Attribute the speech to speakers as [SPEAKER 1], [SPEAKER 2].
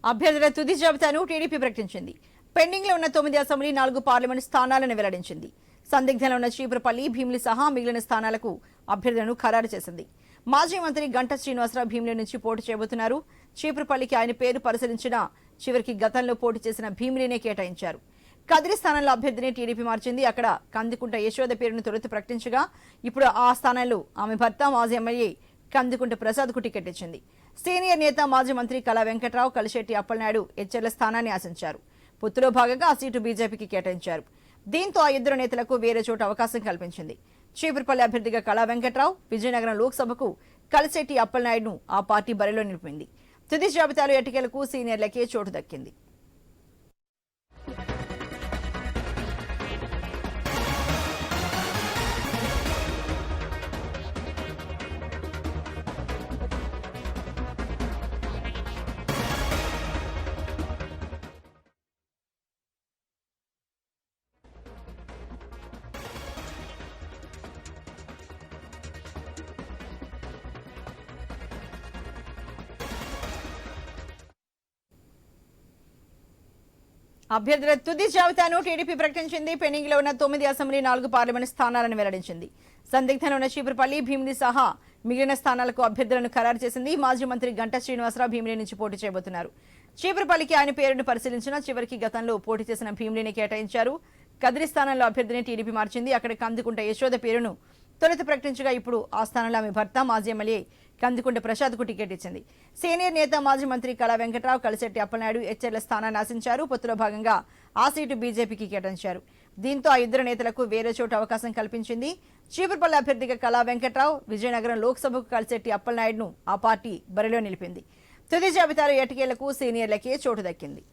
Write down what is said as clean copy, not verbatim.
[SPEAKER 1] అభ్యర్థుల తుది జాబితాను టీడీపీ ప్రకటించింది. పెండింగ్ లో ఉన్న 9 అసెంబ్లీ 4 పార్లమెంట్ స్థానాలను వెల్లడించింది. సందిగ్ధంలో ఉన్న చీపురుపల్లి, భీమిలి సహా మిగిలిన స్థానాలకు అభ్యర్థులను ఖరారు చేసింది. మాజీ మంత్రి గంటా శ్రీనివాసరావు భీమిలి నుంచి పోటీ చేయబోతున్నారు. చీపురుపల్లికి ఆయన పేరు పరిశీలించినా చివరికి గతంలో పోటీ చేసిన భీమిలినే కేటాయించారు. కదిరి స్థానంలో అభ్యర్థిని టీడీపీ మార్చింది. అక్కడ కందుకుంట యశోద పేరును తొలుత ప్రకటించగా ఇప్పుడు ఆ స్థానంలో ఆమె భర్త మాజీ ఎమ్మెల్యే కందుకుంట ప్రసాద్కు టికెట్ ఇచ్చింది. సీనియర్ నేత మాజీ మంత్రి కళా వెంకట్రావు, కలిశెట్టి అప్పలనాయుడు హెచ్ఎర్ల స్థానాన్ని ఆశించారు. పొత్తులో భాగంగా ఆ సీటు బీజేపీకి కేటాయించారు. దీంతో ఆ ఇద్దరు నేతలకు వేరే చోట అవకాశం కల్పించింది. చీపురుపల్లి అభ్యర్థిగా కళా వెంకట్రావు, విజయనగరం లోక్సభకు కలిశెట్టి అప్పలనాయుడును ఆ పార్టీ బరిలో నిలిపింది. తుది జాబితాలో ఎన్నికలకు సీనియర్లకే చోటు దక్కింది. అభ్యర్థుల తుది జాబితాను టీడీపీ ప్రకటించింది. పెండింగ్ లో ఉన్న 9 అసెంబ్లీ 4 పార్లమెంట్ స్థానాలను వెల్లడించింది. సందిగ్ధంలో ఉన్న చీపురుపల్లి, భీమిలి సహా మిగిలిన స్థానాలకు అభ్యర్థులను ఖరారు చేసింది. మాజీ మంత్రి గంటా శ్రీనివాసరావు భీమిలి నుంచి పోటీ చేయబోతున్నారు. చీపురుపల్లికి ఆయన పేరును పరిశీలించినా చివరికి గతంలో పోటీ చేసిన భీమిలిని కేటాయించారు. కదిరి స్థానంలో అభ్యర్థిని టీడీపీ మార్చింది. అక్కడ కందుకుంట యశోద పేరును తొలుత ప్రకటించగా ఇప్పుడు ఆ స్థానంలో ఆమె భర్త మాజీ ఎమ్మెల్యే కందుకుంట ప్రసాద్కు టికెట్ ఇచ్చింది. సీనియర్ నేత మాజీ మంత్రి కళా వెంకట్రావు, కలిశెట్టి అప్పలనాయుడు హెచ్ఎర్ల స్థానాన్ని ఆశించారు. పొత్తులో భాగంగా ఆ సీటు బీజేపీకి కేటాయించారు. దీంతో ఆ ఇద్దరు నేతలకు వేరే చోటు అవకాశం కల్పించింది. చీపురుపల్లి అభ్యర్థిగా కళా వెంకట్రావు, విజయనగరం లోక్సభకు కలిశెట్టి అప్పలనాయుడును ఆ పార్టీ బరిలో నిలిపింది. తుది జాబితాలో ఎటకేలకు సీనియర్లకే చోటు దక్కింది.